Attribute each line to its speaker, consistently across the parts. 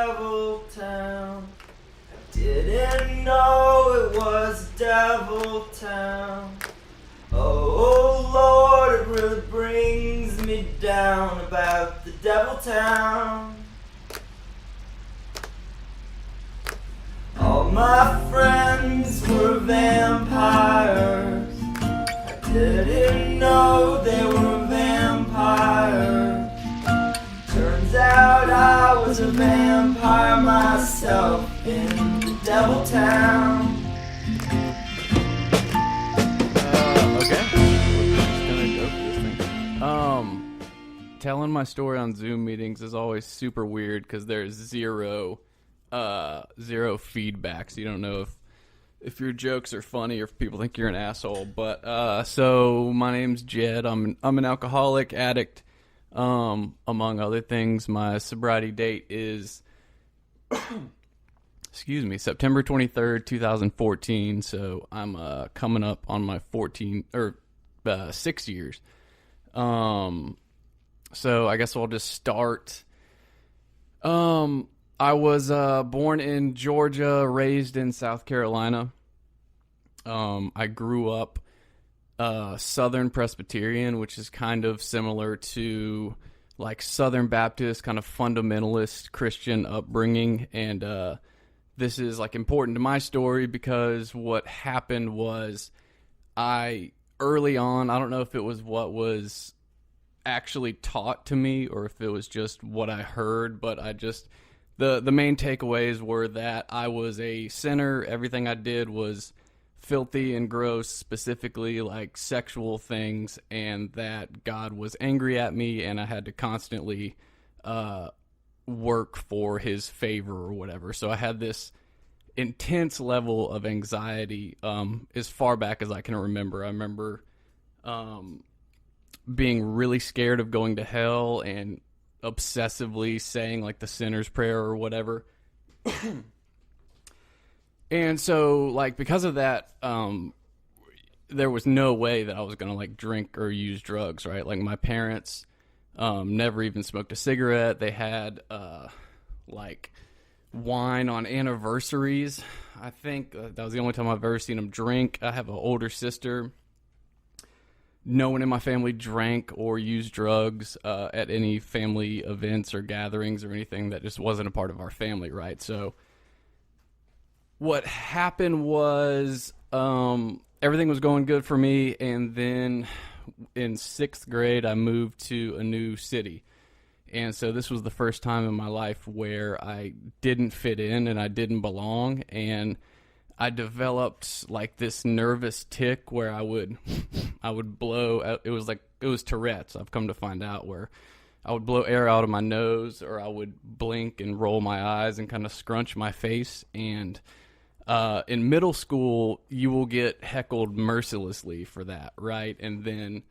Speaker 1: devil town. I didn't know it was a devil town. Oh Lord, it really brings me down about the devil town. All my friends were vampires. I didn't know they were vampires. Turns out I was a vampire myself in the devil town.
Speaker 2: Telling my story on Zoom meetings is always super weird because there's zero feedback, so you don't know if your jokes are funny or if people think you're an asshole. But so my name's Jed. I'm an alcoholic addict. Among other things, my sobriety date is September 23rd, 2014. So I'm coming up on my 6 years. So I guess we'll just start. I was born in Georgia, raised in South Carolina. I grew up Southern Presbyterian, which is kind of similar to like Southern Baptist, kind of fundamentalist Christian upbringing. And this is like important to my story because what happened was early on, I don't know if it was what was actually taught to me or if it was just what I heard, but the main takeaways were that I was a sinner. Everything I did was filthy and gross, specifically like sexual things, and that God was angry at me and I had to constantly work for his favor or whatever. So I had this intense level of anxiety as far back as I can remember. I remember being really scared of going to hell and obsessively saying like the sinner's prayer or whatever. And so like because of that, there was no way that I was going to like drink or use drugs, right? Like my parents never even smoked a cigarette. They had like wine on anniversaries. I think that was the only time I've ever seen them drink. I have an older sister. No one in my family drank or used drugs at any family events or gatherings or anything. That just wasn't a part of our family, right? So what happened was everything was going good for me, and then in sixth grade, I moved to a new city. And so this was the first time in my life where I didn't fit in and I didn't belong, and I developed like this nervous tic where I would blow. It was Tourette's. I've come to find out, where I would blow air out of my nose, or I would blink and roll my eyes and kind of scrunch my face. And in middle school, you will get heckled mercilessly for that, right? And then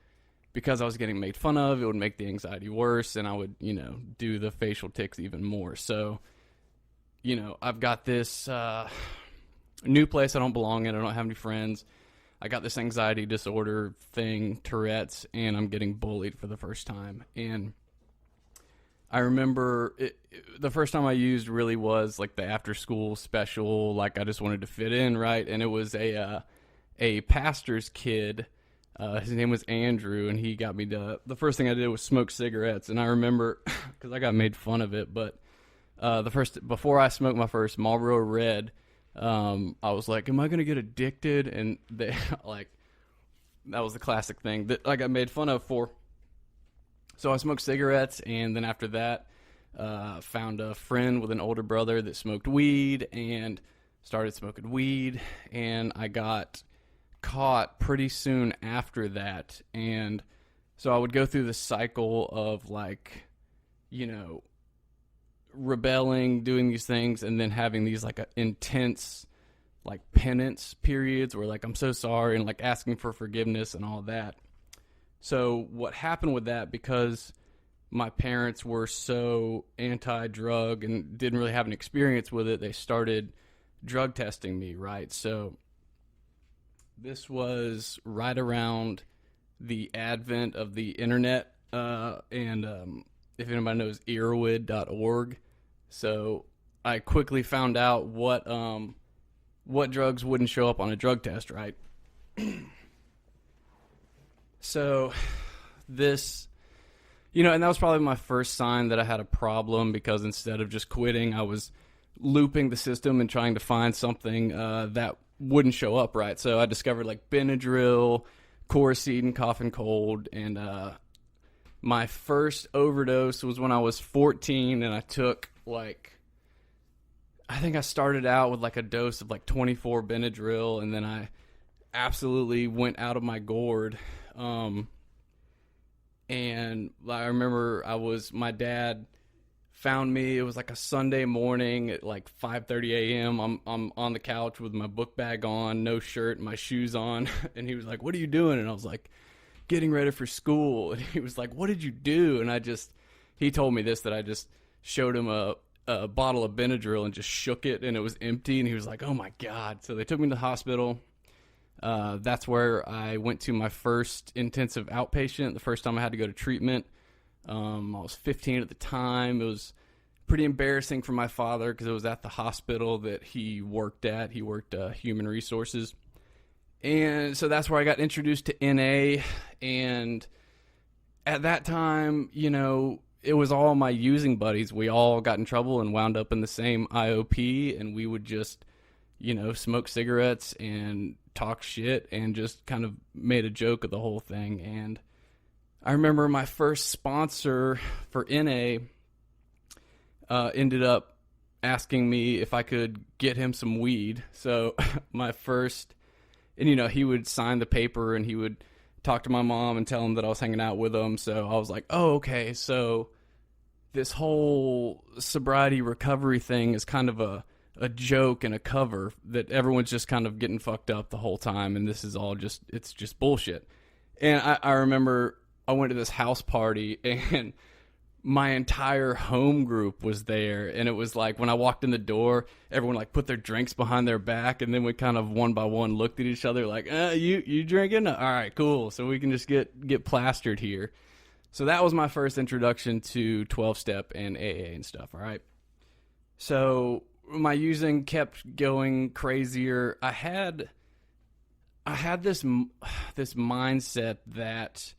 Speaker 2: because I was getting made fun of, it would make the anxiety worse, and I would, do the facial tics even more. So, I've got this new place I don't belong in. I don't have any friends. I got this anxiety disorder thing, Tourette's, and I'm getting bullied for the first time. And I remember the first time I used really was like the after school special. Like I just wanted to fit in, right? And it was a pastor's kid. His name was Andrew, and he got me the first thing I did was smoke cigarettes. And I remember, because I got made fun of it, but before I smoked my first Marlboro Red, I was like, am I going to get addicted? And they that was the classic thing that I got made fun of for. So I smoked cigarettes, and then after that, found a friend with an older brother that smoked weed and started smoking weed, and I got caught pretty soon after that. And so I would go through the cycle of rebelling, doing these things, and then having these intense penance periods where I'm so sorry, and asking for forgiveness and all that. So what happened with that, because my parents were so anti-drug and didn't really have an experience with it, they started drug testing me, right? So this was right around the advent of the internet, and if anybody knows Erowid.org. So I quickly found out what drugs wouldn't show up on a drug test, right? So this, and that was probably my first sign that I had a problem, because instead of just quitting, I was looping the system and trying to find something that wouldn't show up, right? So I discovered like Benadryl, Coricidin, cough and cold, and my first overdose was when I was 14, and I took I think I started out with like a dose of like 24 Benadryl, and then I absolutely went out of my gourd. And I remember my dad found me. It was like a Sunday morning at like 5:30 a.m. I'm on the couch with my book bag on, no shirt, my shoes on, and he was like, "What are you doing?" And I was like, "Getting ready for school." And he was like, "What did you do?" And he told me that I just showed him a bottle of Benadryl and just shook it, and it was empty. And he was like, "Oh my God." So they took me to the hospital. That's where I went to my first intensive outpatient, the first time I had to go to treatment. I was 15 at the time. It was pretty embarrassing for my father because it was at the hospital that he worked at. He worked human resources. And so that's where I got introduced to NA. And at that time, it was all my using buddies. We all got in trouble and wound up in the same IOP, and we would just, smoke cigarettes and talk shit and just kind of made a joke of the whole thing. And I remember my first sponsor for NA ended up asking me if I could get him some weed. So he would sign the paper and he would talk to my mom and tell him that I was hanging out with him. So I was like, oh, okay. So this whole sobriety recovery thing is kind of a joke and a cover, that everyone's just kind of getting fucked up the whole time, and this is all it's just bullshit. And I remember I went to this house party, and my entire home group was there, and it was like when I walked in the door, everyone like put their drinks behind their back, and then we kind of one by one looked at each other like, you drinking? All right, cool. So we can just get plastered here. So that was my first introduction to 12-step and AA and stuff, all right? So my using kept going crazier. I had this mindset that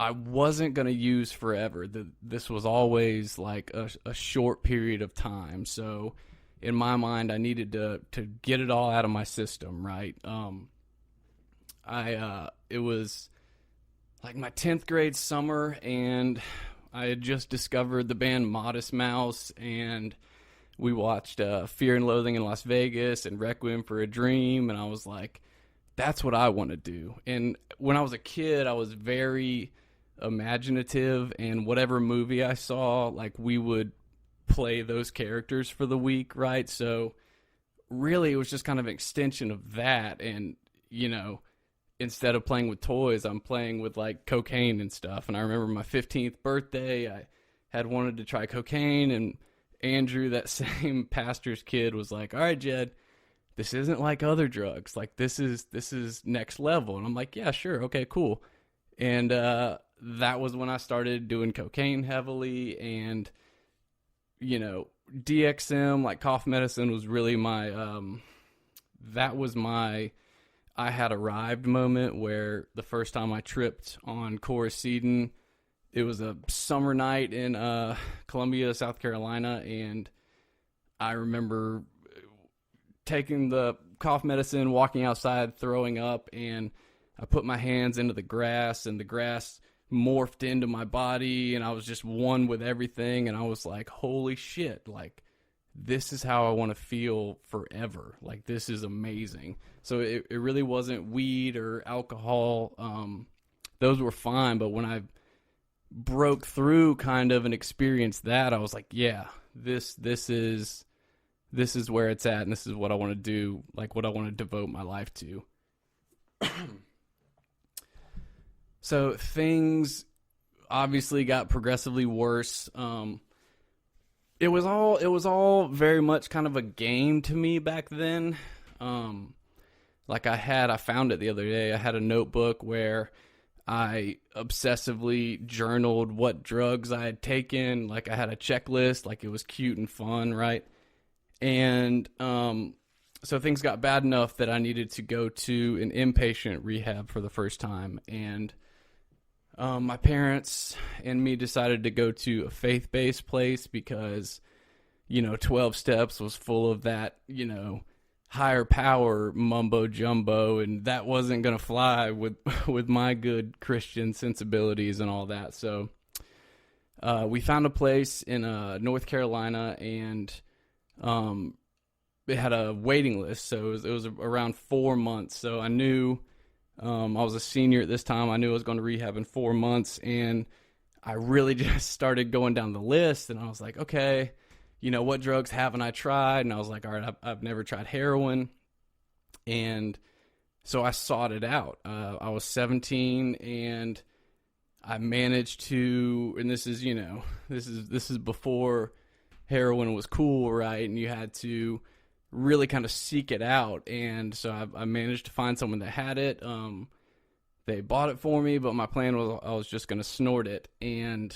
Speaker 2: I wasn't going to use forever. This was always like a short period of time. So in my mind, I needed to get it all out of my system, right? It was like my 10th grade summer, and I had just discovered the band Modest Mouse, and we watched Fear and Loathing in Las Vegas and Requiem for a Dream, and I was like, that's what I want to do. And when I was a kid, I was very imaginative, and whatever movie I saw, like, we would play those characters for the week, right? So really it was just kind of an extension of that. And instead of playing with toys, I'm playing with like cocaine and stuff. And I remember my 15th birthday, I had wanted to try cocaine, and Andrew, that same pastor's kid, was like, all right, Jed, this isn't like other drugs. Like, this is next level. And I'm like, yeah, sure. Okay, cool. And that was when I started doing cocaine heavily, and DXM, like cough medicine, was really my I had arrived moment, where the first time I tripped on Coricidin, it was a summer night in Columbia, South Carolina, and I remember taking the cough medicine, walking outside, throwing up, and I put my hands into the grass, and the grass morphed into my body, and I was just one with everything, and I was like, holy shit, like, this is how I want to feel forever. Like, this is amazing. So it really wasn't weed or alcohol. Those were fine, but when I broke through kind of and experienced that, I was like, yeah, this is where it's at, and this is what I want to do, like what I want to devote my life to. So things obviously got progressively worse. It was all very much kind of a game to me back then. Like I found it the other day. I had a notebook where I obsessively journaled what drugs I had taken. Like I had a checklist, like it was cute and fun, right? And so things got bad enough that I needed to go to an inpatient rehab for the first time. And my parents and me decided to go to a faith-based place because, 12 steps was full of that, higher power mumbo jumbo, and that wasn't going to fly with with my good Christian sensibilities and all that. So we found a place in North Carolina, and it had a waiting list. So it was around 4 months. So I knew I was a senior at this time. I knew I was going to rehab in 4 months, and I really just started going down the list, and I was like, okay, what drugs haven't I tried? And I was like, all right, I've never tried heroin. And so I sought it out. I was 17, and I managed to, and this is, this is before heroin was cool, right? And you had to really kind of seek it out. And so I managed to find someone that had it. They bought it for me, but my plan was I was just going to snort it. And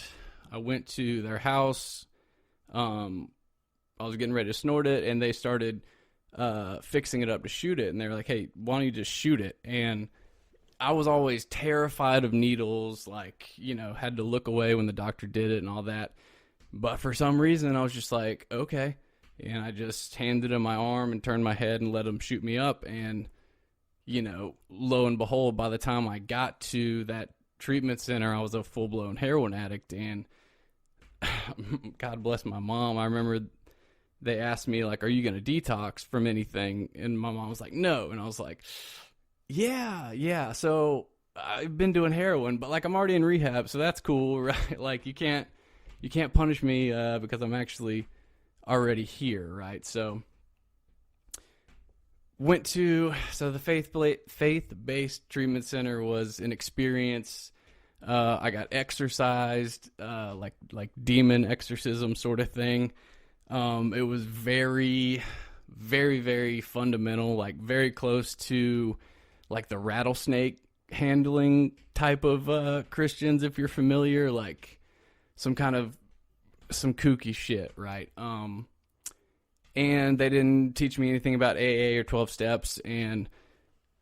Speaker 2: I went to their house. I was getting ready to snort it, and they started fixing it up to shoot it. And they were like, hey, why don't you just shoot it? And I was always terrified of needles, like, had to look away when the doctor did it and all that. But for some reason, I was just like, okay. And I just handed him my arm and turned my head and let him shoot me up. And, lo and behold, by the time I got to that treatment center, I was a full-blown heroin addict. And God bless my mom. I remember they asked me, like, are you going to detox from anything? And my mom was like, no. And I was like, yeah. So I've been doing heroin, but, like, I'm already in rehab, so that's cool, right? Like, you can't punish me because I'm actually already here, right? So the faith-based treatment center was an experience. I got exorcised, like demon exorcism sort of thing. It was very, very, very fundamental, like very close to like the rattlesnake handling type of Christians, if you're familiar, like some kooky shit, right? And they didn't teach me anything about AA or 12 steps. And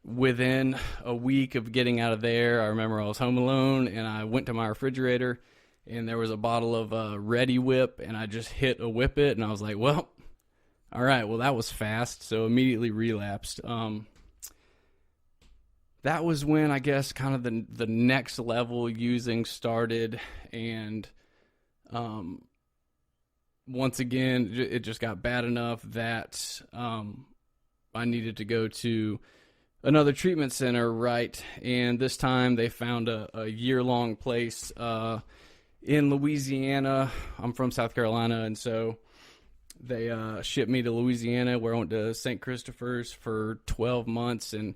Speaker 2: within a week of getting out of there, I remember I was home alone, and I went to my refrigerator, and there was a bottle of Ready Whip, and I just hit a whip it, and I was like, well, all right, well, that was fast, so immediately relapsed. That was when, I guess, kind of the next level using started, and once again, it just got bad enough that I needed to go to another treatment center, right? And this time they found a year-long place in Louisiana. I'm from South Carolina, and so they shipped me to Louisiana, where I went to St. Christopher's for 12 months, and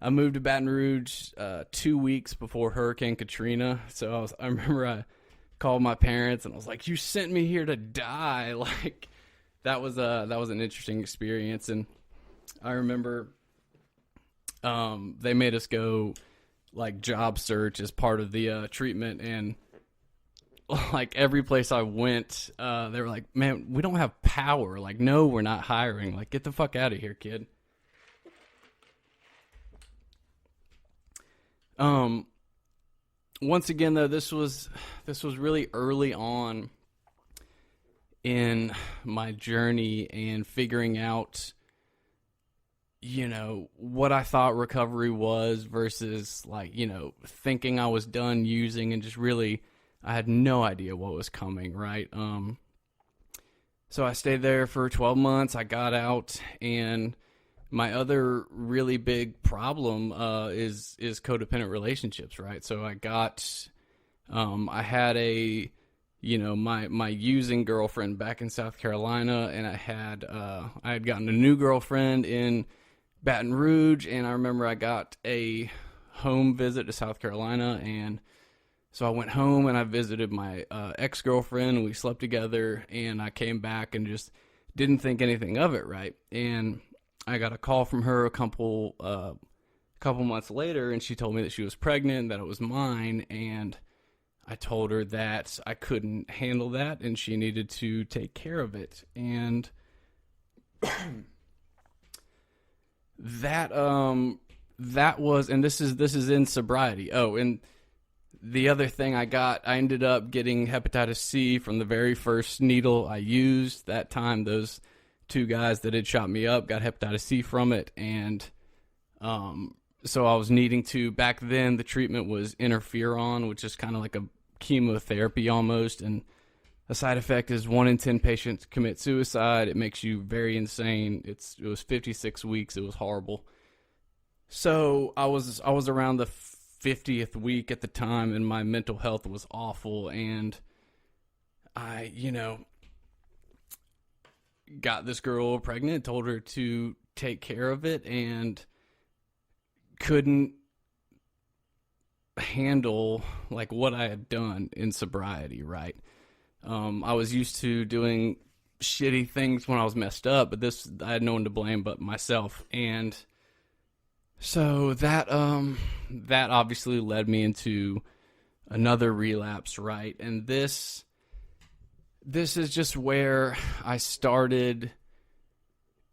Speaker 2: I moved to Baton Rouge 2 weeks before Hurricane Katrina. So I remember I called my parents, and I was like, you sent me here to die. Like, that was an interesting experience. And I remember they made us go like job search as part of the treatment, and like every place I went, they were like, man, we don't have power. Like, no, we're not hiring. Like, get the fuck out of here, kid. Once again, though, this was really early on in my journey and figuring out, what I thought recovery was versus, like, thinking I was done using, and just really, I had no idea what was coming, right? So I stayed there for 12 months. I got out, and my other really big problem is codependent relationships, right? So I had my using girlfriend back in South Carolina, and I had gotten a new girlfriend in Baton Rouge, and I remember I got a home visit to South Carolina, and so I went home and I visited my ex-girlfriend, and we slept together, and I came back and just didn't think anything of it, right? And I got a call from her a couple couple months later, and she told me that she was pregnant, that it was mine, and I told her that I couldn't handle that and she needed to take care of it. And that was, and this is in sobriety. Oh, and the other thing I ended up getting hepatitis C from the very first needle I used. That time, those two guys that had shot me up got hepatitis C from it. And so I was needing to, back then the treatment was interferon, which is kind of like a chemotherapy almost. And a side effect is 1 in 10 patients commit suicide. It makes you very insane. It was 56 weeks. It was horrible. So I was around the 50th week at the time, and my mental health was awful. And I, got this girl pregnant, told her to take care of it, and couldn't handle like what I had done in sobriety, right? I was used to doing shitty things when I was messed up, but this, I had no one to blame but myself. And so that obviously led me into another relapse, right? And this is just where I started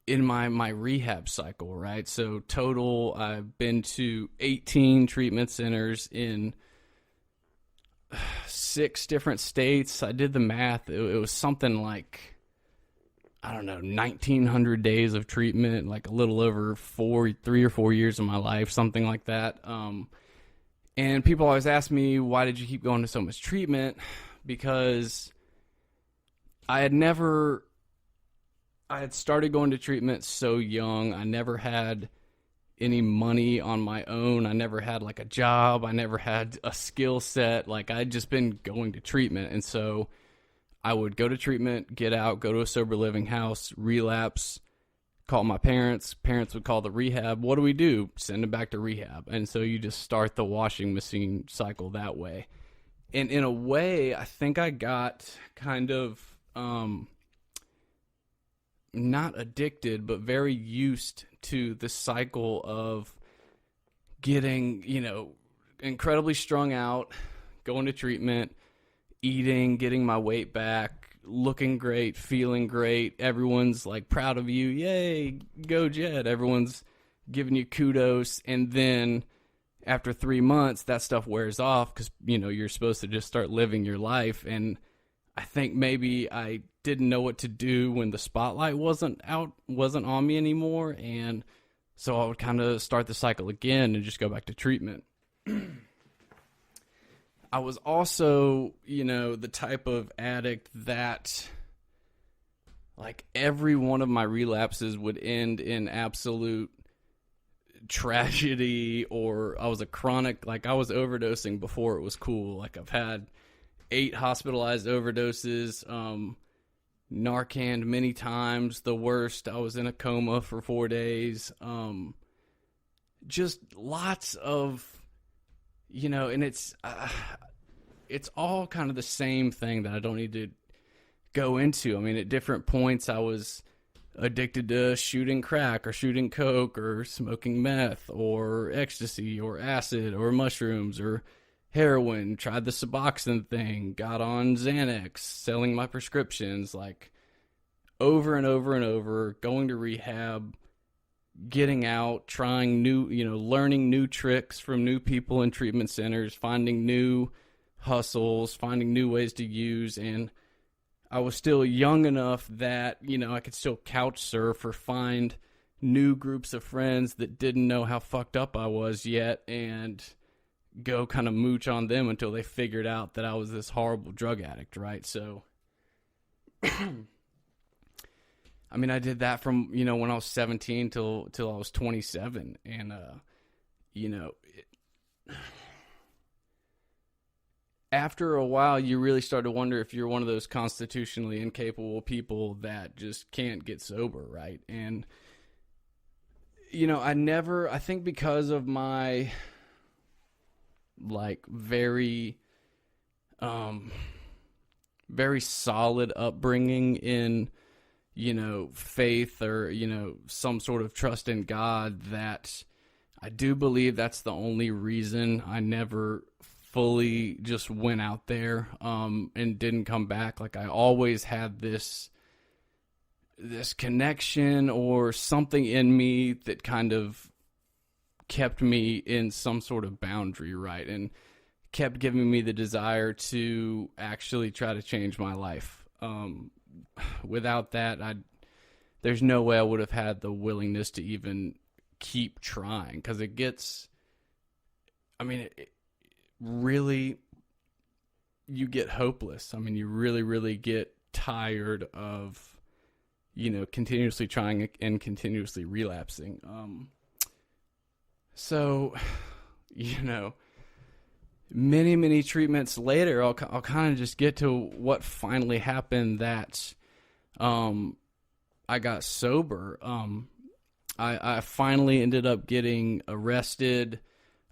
Speaker 2: in my rehab cycle, right? So total, I've been to 18 treatment centers in 6 different states. I did the math. It was something like, I don't know, 1,900 days of treatment, like a little over 3 or 4 years of my life, something like that. And people always ask me, why did you keep going to so much treatment? Because I had started going to treatment so young. I never had any money on my own. I never had like a job. I never had a skill set. Like, I'd just been going to treatment. And so I would go to treatment, get out, go to a sober living house, relapse, call my parents. Parents would call the rehab. What do we do? Send them back to rehab. And so you just start the washing machine cycle that way. And in a way, I think I got kind of not addicted, but very used to the cycle of getting, incredibly strung out, going to treatment, eating, getting my weight back, looking great, feeling great. Everyone's like proud of you. Yay, go Jed. Everyone's giving you kudos. And then after 3 months, that stuff wears off because, you're supposed to just start living your life. And I think maybe I didn't know what to do when the spotlight wasn't on me anymore. And so I would kind of start the cycle again and just go back to treatment. I was also, the type of addict that, like, every one of my relapses would end in absolute tragedy, or I was a chronic, like, I was overdosing before it was cool. Like, I've had 8 hospitalized overdoses, Narcan many times. The worst, I was in a coma for 4 days. Just lots of, and it's all kind of the same thing that I don't need to go into. I mean, at different points, I was addicted to shooting crack or shooting coke or smoking meth or ecstasy or acid or mushrooms or heroin, tried the Suboxone thing, got on Xanax, selling my prescriptions, like over and over and over, going to rehab, getting out, trying new, learning new tricks from new people in treatment centers, finding new hustles, finding new ways to use. And I was still young enough that, I could still couch surf or find new groups of friends that didn't know how fucked up I was yet and go kind of mooch on them until they figured out that I was this horrible drug addict, right? So, I mean, I did that from, when I was 17 till I was 27. And, after a while, you really start to wonder if you're one of those constitutionally incapable people that just can't get sober, right? And, I think because of my, like, very solid upbringing in, faith or, some sort of trust in God, that I do believe that's the only reason I never fully just went out there and didn't come back. Like, I always had this connection or something in me that kind of kept me in some sort of boundary, right? And kept giving me the desire to actually try to change my life. Without that, there's no way I would have had the willingness to even keep trying, because it really, you get hopeless. I mean, you really, really get tired of, continuously trying and continuously relapsing. So, many, many treatments later, I'll kind of just get to what finally happened, that I got sober. I finally ended up getting arrested,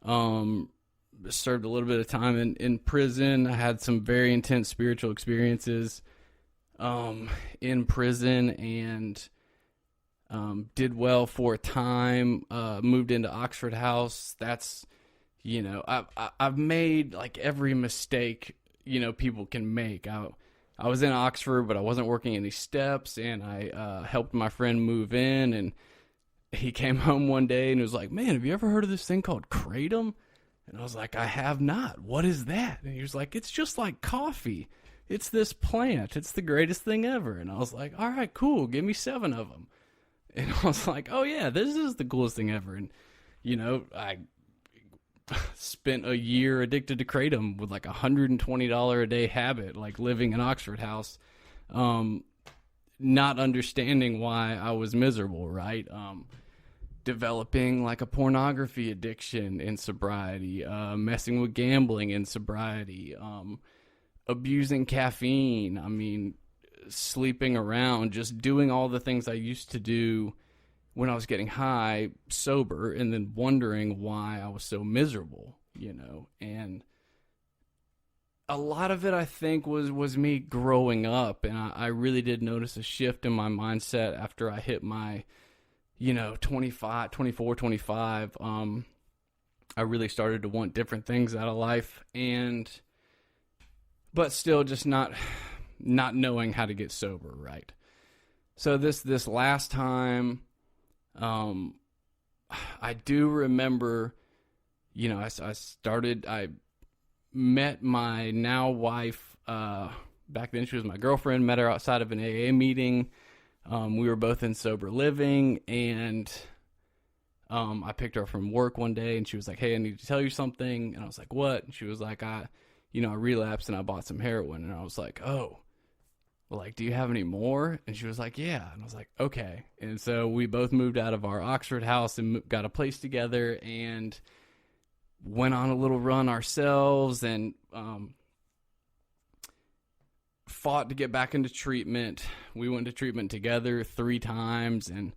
Speaker 2: served a little bit of time in prison. I had some very intense spiritual experiences in prison, and did well for a time, moved into Oxford House. That's, I've made like every mistake, people can make. I was in Oxford, but I wasn't working any steps, and I helped my friend move in, and he came home one day and was like, "Man, have you ever heard of this thing called Kratom?" And I was like, "I have not. What is that?" And he was like, "It's just like coffee. It's this plant. It's the greatest thing ever." And I was like, "All right, cool. Give me 7 of them." And I was like, "Oh yeah, this is the coolest thing ever." And, I spent a year addicted to Kratom with like $120 a day habit, like living in Oxford House, not understanding why I was miserable, right? Developing like a pornography addiction in sobriety, messing with gambling in sobriety, abusing caffeine, sleeping around, just doing all the things I used to do when I was getting high, sober, and then wondering why I was so miserable, and a lot of it, I think, was me growing up, and I really did notice a shift in my mindset after I hit my 24, 25, I really started to want different things out of life, but still just not knowing how to get sober, right? So this last time, I do remember, I met my now wife, back then she was my girlfriend, met her outside of an AA meeting. We were both in sober living, and I picked her up from work one day, and she was like, "Hey, I need to tell you something." And I was like, "What?" And she was like, I relapsed and I bought some heroin." And I was like, "Oh, well, like, do you have any more?" And she was like, "Yeah." And I was like, "Okay." And so we both moved out of our Oxford house and got a place together and went on a little run ourselves, and fought to get back into treatment. We went to treatment together 3 times, and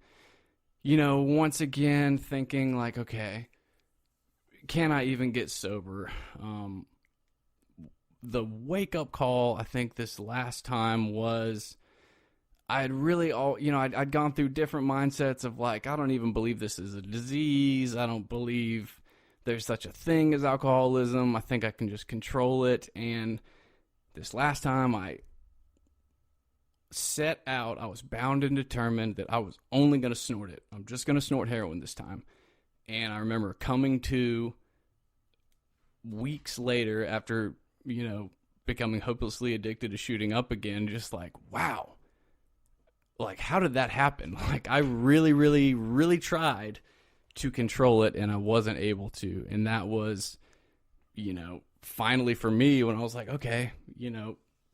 Speaker 2: once again thinking like, okay, can I even get sober? The wake-up call, I think, this last time was, I'd gone through different mindsets of like, I don't even believe this is a disease. I don't believe there's such a thing as alcoholism. I think I can just control it. And this last time I set out, I was bound and determined that I was only going to snort it. I'm just going to snort heroin this time. And I remember coming to weeks later after, becoming hopelessly addicted to shooting up again, just like, wow, like, how did that happen? Like, I really, really, really tried to control it, and I wasn't able to. And that was, finally for me, when I was like, okay,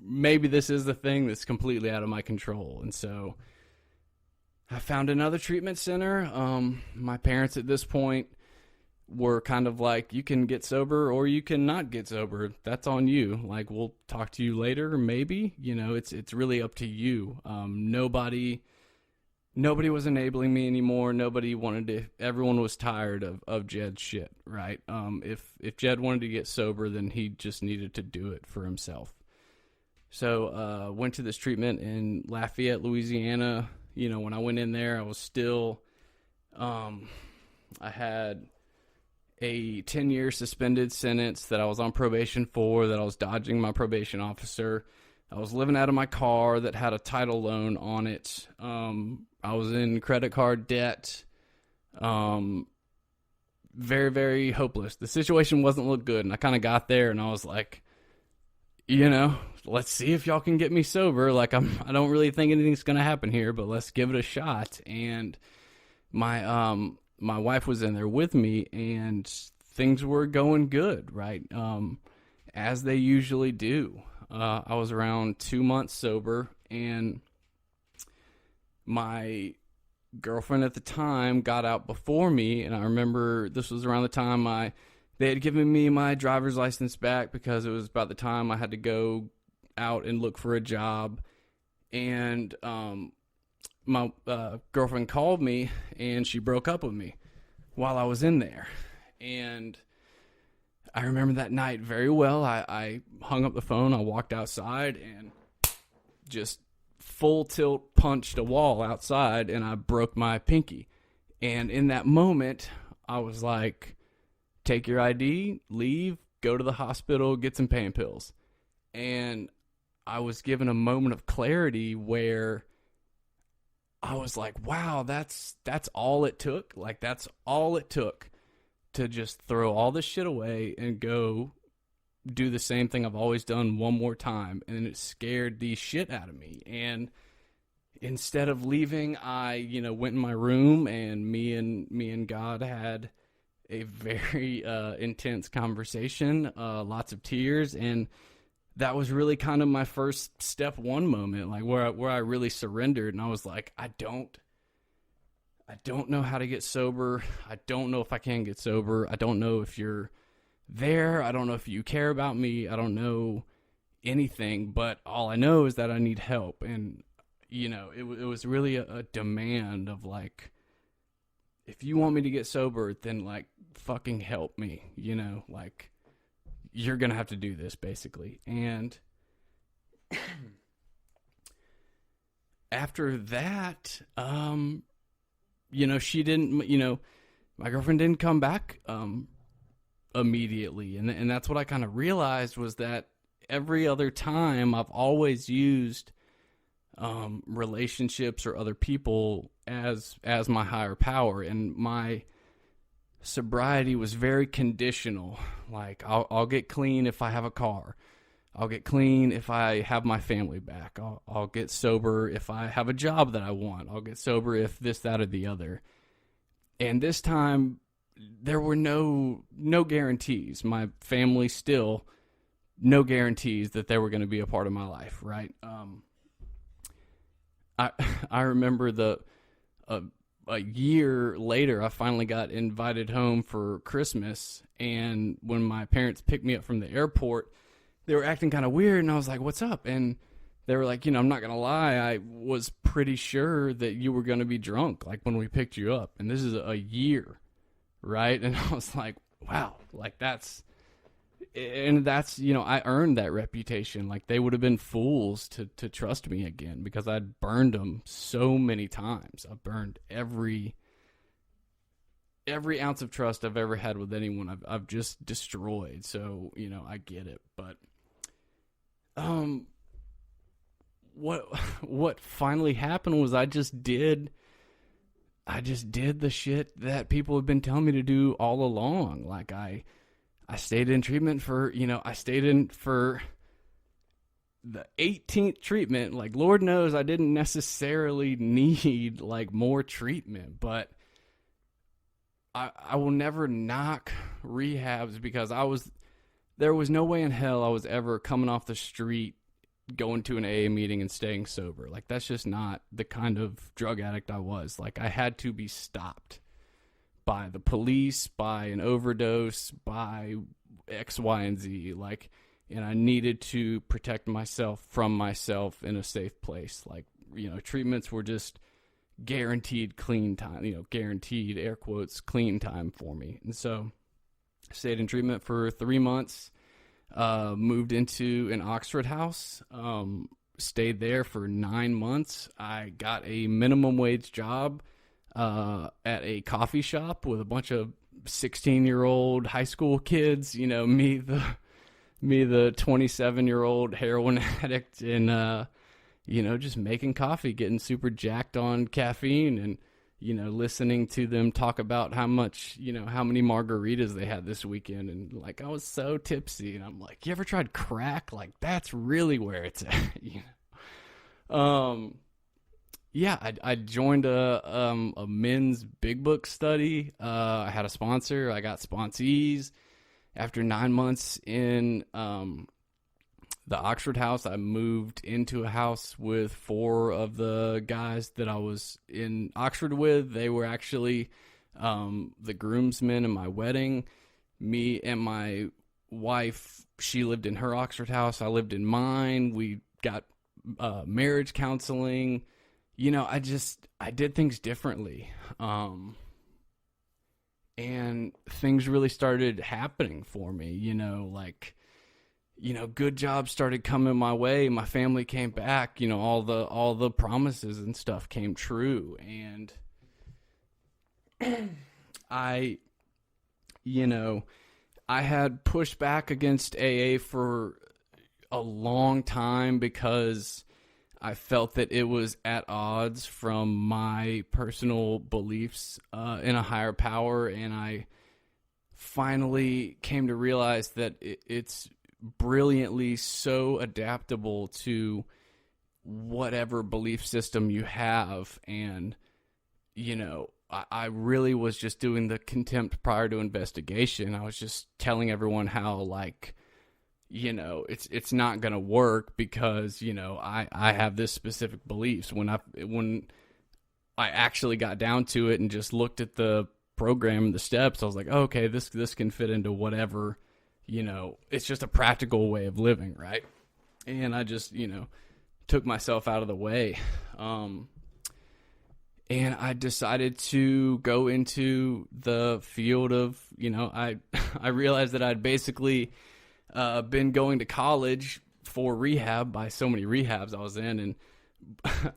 Speaker 2: maybe this is the thing that's completely out of my control. And so I found another treatment center. My parents at this point were kind of like, you can get sober or you can not get sober. That's on you. Like, we'll talk to you later, maybe. It's really up to you. Nobody was enabling me anymore. Nobody wanted to. Everyone was tired of Jed's shit, right? If Jed wanted to get sober, then he just needed to do it for himself. So went to this treatment in Lafayette, Louisiana. When I went in there, I was still, I had a 10-year suspended sentence that I was on probation for, that I was dodging my probation officer. I was living out of my car that had a title loan on it. I was in credit card debt. Very, very hopeless. The situation wasn't look good, and I kind of got there, and I was like, let's see if y'all can get me sober. Like, I don't really think anything's gonna happen here, but let's give it a shot. And my wife was in there with me, and things were going good, right? As they usually do. I was around 2 months sober, and my girlfriend at the time got out before me, and I remember this was around the time they had given me my driver's license back, because it was about the time I had to go out and look for a job. And my girlfriend called me, and she broke up with me while I was in there. And I remember that night very well. I hung up the phone, I walked outside, and just full tilt punched a wall outside, and I broke my pinky. And in that moment, I was like, take your ID, leave, go to the hospital, get some pain pills. And I was given a moment of clarity where I was like, wow, that's all it took. Like, that's all it took to just throw all this shit away and go do the same thing I've always done one more time. And it scared the shit out of me. And instead of leaving, I, went in my room, and me and God had a very intense conversation, lots of tears. And that was really kind of my first step one moment, like where I really surrendered. And I was like, I don't know how to get sober. I don't know if I can get sober. I don't know if you're there. I don't know if you care about me. I don't know anything, but all I know is that I need help. And, it was really a demand of, like, if you want me to get sober, then, like, fucking help me, like, you're going to have to do this, basically. And after that, she didn't, my girlfriend didn't come back immediately. And that's what I kind of realized, was that every other time I've always used relationships or other people as my higher power. And my sobriety was very conditional. Like, I'll get clean if I have a car. I'll get clean if I have my family back. I'll get sober if I have a job that I want. I'll get sober if this, that, or the other. And this time, there were no guarantees. My family still, no guarantees that they were going to be a part of my life, right? I remember a year later, I finally got invited home for Christmas, and when my parents picked me up from the airport, they were acting kind of weird, and I was like, what's up? And they were like, I'm not going to lie, I was pretty sure that you were going to be drunk, like, when we picked you up, and this is a year, right? And I was like, wow, like, that's, I earned that reputation. Like, they would have been fools to trust me again, because I'd burned them so many times. I've burned every ounce of trust I've ever had with anyone. I've just destroyed. So, I get it. But, what finally happened was I just did the shit that people have been telling me to do all along. Like, I stayed in treatment for the 18th treatment. Like, Lord knows I didn't necessarily need, like, more treatment, but I will never knock rehabs, because there was no way in hell I was ever coming off the street, going to an AA meeting and staying sober. Like, that's just not the kind of drug addict I was. Like, I had to be stopped by the police, by an overdose, by X, Y, and Z. Like, and I needed to protect myself from myself in a safe place. Like, treatments were just guaranteed clean time, guaranteed, air quotes, clean time for me. And so I stayed in treatment for 3 months, moved into an Oxford house, stayed there for 9 months. I got a minimum wage job at a coffee shop with a bunch of 16-year-old high school kids, me the 27-year-old heroin addict, and just making coffee, getting super jacked on caffeine, and listening to them talk about how much, how many margaritas they had this weekend, and like I was so tipsy, and I'm like, you ever tried crack? Like that's really where it's at. Yeah, I joined a men's big book study. I had a sponsor. I got sponsees. After 9 months in the Oxford house, I moved into a house with 4 of the guys that I was in Oxford with. They were actually the groomsmen in my wedding. Me and my wife, she lived in her Oxford house. I lived in mine. We got marriage counseling. I did things differently. And things really started happening for me, good jobs started coming my way. My family came back, all the promises and stuff came true. And I had pushed back against AA for a long time because I felt that it was at odds from my personal beliefs in a higher power, and I finally came to realize that it's brilliantly so adaptable to whatever belief system you have. And, I really was just doing the contempt prior to investigation. I was just telling everyone how, like, it's not going to work because, I have this specific beliefs. When I actually got down to it and just looked at the program and the steps, I was like, oh, okay, this can fit into whatever, it's just a practical way of living. Right. And I just, took myself out of the way. And I decided to go into the field of, I realized that I'd basically, been going to college for rehab by so many rehabs I was in, and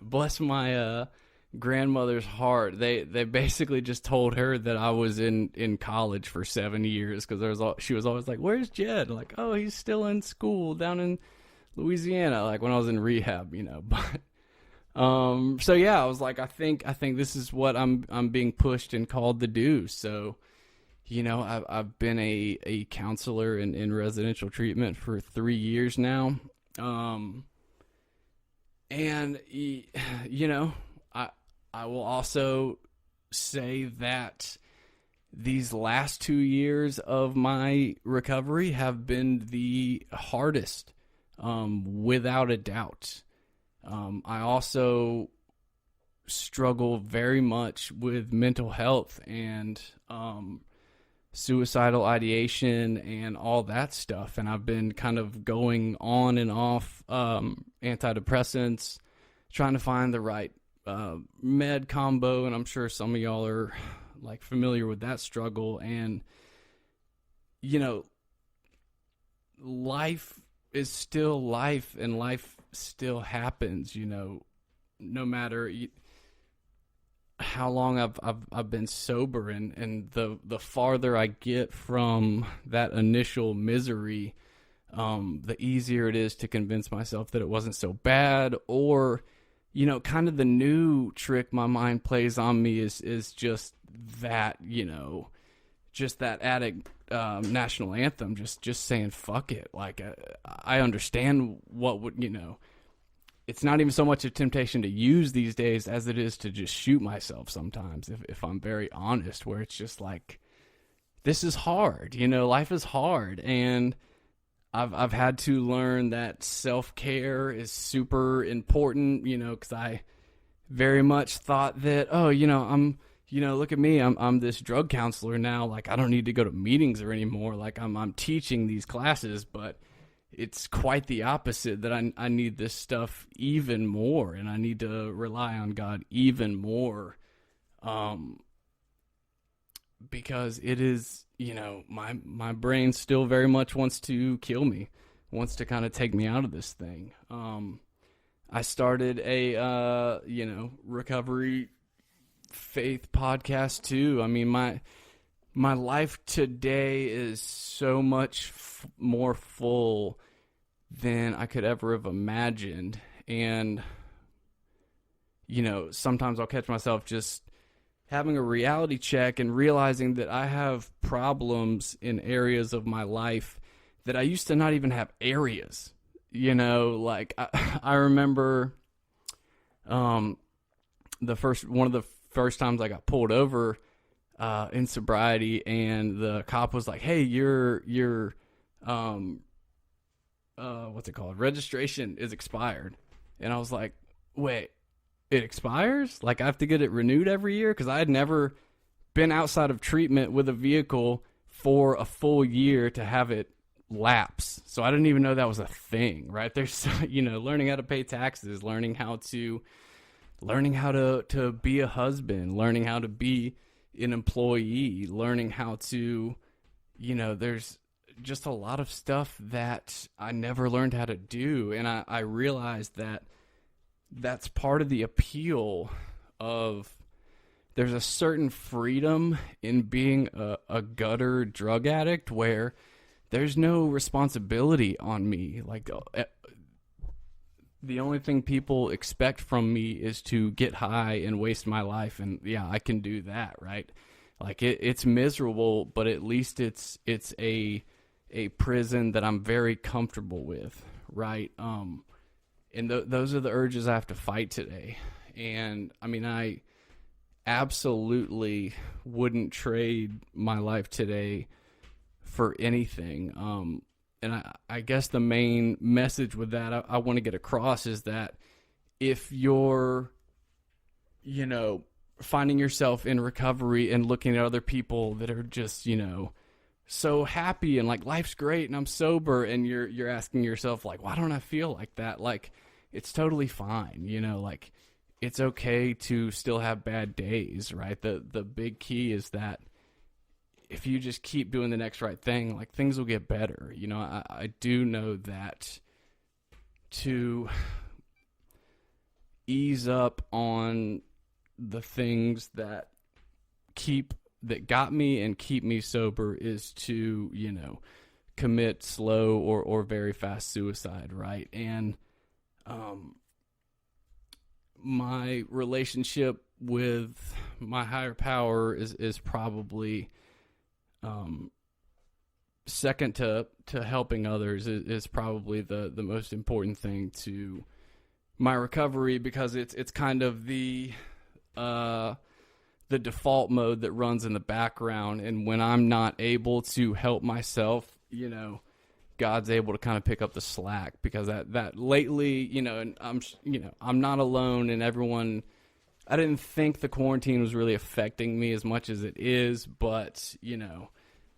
Speaker 2: bless my grandmother's heart, they basically just told her that I was in college for 7 years, because she was always like, "Where's Jed?" Like, "Oh, he's still in school down in Louisiana," like when I was in rehab, But so yeah, I was like, I think this is what I'm being pushed and called to do. So. I've been a counselor in residential treatment for 3 years now. And, I will also say that these last 2 years of my recovery have been the hardest, without a doubt. I also struggle very much with mental health and, suicidal ideation and all that stuff, and I've been kind of going on and off antidepressants, trying to find the right med combo, and I'm sure some of y'all are like familiar with that struggle. And life is still life, and life still happens, no matter how long I've been sober, and the farther I get from that initial misery, the easier it is to convince myself that it wasn't so bad. Or, kind of the new trick my mind plays on me is just that, just that addict national anthem, just saying fuck it. Like I understand what would, it's not even so much a temptation to use these days as it is to just shoot myself sometimes, if I'm very honest, where it's just like, this is hard, life is hard. And I've had to learn that self-care is super important, because I very much thought that, oh, I'm, look at me, I'm this drug counselor now, like I don't need to go to meetings or anymore, like I'm teaching these classes. But it's quite the opposite, that I need this stuff even more, and I need to rely on God even more, because it is, my brain still very much wants to kill me, wants to kind of take me out of this thing. I started a, recovery faith podcast too. I mean, my my life today is so much more full than I could ever have imagined. And, you know, sometimes I'll catch myself just having a reality check and realizing that I have problems in areas of my life that I used to not even have areas. You know, like I remember one of the first times I got pulled over in sobriety, and the cop was like, "Hey, your what's it called? Registration is expired." And I was like, "Wait, it expires? Like I have to get it renewed every year?" Because I had never been outside of treatment with a vehicle for a full year to have it lapse. So I didn't even know that was a thing, right? There's, you know, learning how to pay taxes, learning how to be a husband, learning how to be an employee, learning how to, you know, there's just a lot of stuff that I never learned how to do. And I realized that that's part of the appeal of, there's a certain freedom in being a gutter drug addict where there's no responsibility on me. Like the only thing people expect from me is to get high and waste my life. And yeah, I can do that, right? Like it's miserable, but at least it's a prison that I'm very comfortable with, right? And those are the urges I have to fight today. And I mean, I absolutely wouldn't trade my life today for anything. And I guess the main message with that I want to get across is that if you're, you know, finding yourself in recovery and looking at other people that are just, you know, so happy and like life's great and I'm sober, and you're asking yourself like, why don't I feel like that? Like, it's totally fine, you know, like it's okay to still have bad days, right? The big key is that if you just keep doing the next right thing, like things will get better. You know, I do know that to ease up on the things that got me and keep me sober is to, you know, commit slow or very fast suicide, right? And my relationship with my higher power is probably second to helping others is probably the most important thing to my recovery, because it's kind of the default mode that runs in the background. And when I'm not able to help myself, you know, God's able to kind of pick up the slack, because that lately, you know, and I'm not alone, and everyone, I didn't think the quarantine was really affecting me as much as it is, but, you know,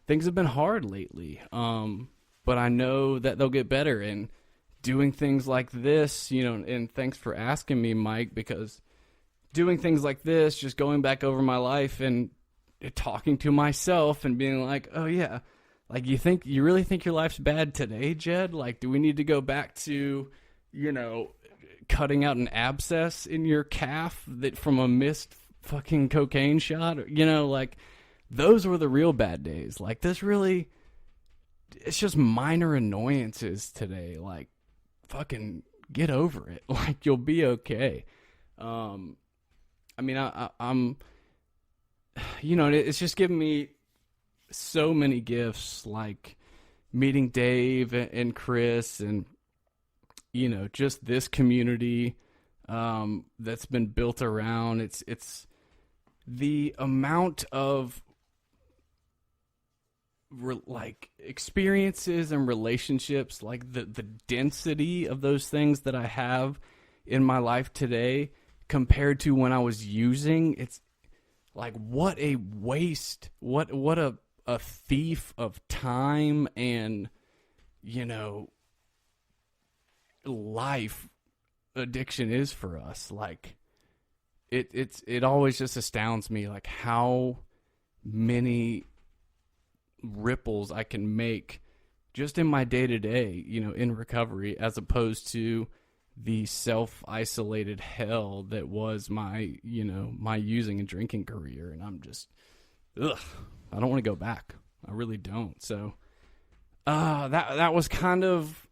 Speaker 2: things have been hard lately. But I know that they'll get better, and doing things like this, you know, and thanks for asking me, Mike, because doing things like this, just going back over my life and talking to myself and being like, oh yeah, like you really think your life's bad today, Jed? Like, do we need to go back to, you know, cutting out an abscess in your calf that from a missed fucking cocaine shot? You know, like, those were the real bad days. Like, this really, it's just minor annoyances today. Like, fucking get over it. Like, you'll be okay. I mean, I'm, you know, it's just given me so many gifts, like meeting Dave and Chris, and, you know, just this community that's been built around. It's the amount of like experiences and relationships, like the density of those things that I have in my life today compared to when I was using. It's like, what a waste, what a thief of time and, you know, life addiction is for us. Like, it always just astounds me, like how many ripples I can make just in my day-to-day, you know, in recovery, as opposed to the self-isolated hell that was my, you know, my using and drinking career. And I'm just, ugh. I don't want to go back. I really don't. So that was kind of,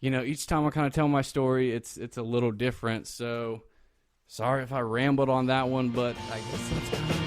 Speaker 2: each time I kind of tell my story, it's a little different. So sorry if I rambled on that one, but I guess that's kind of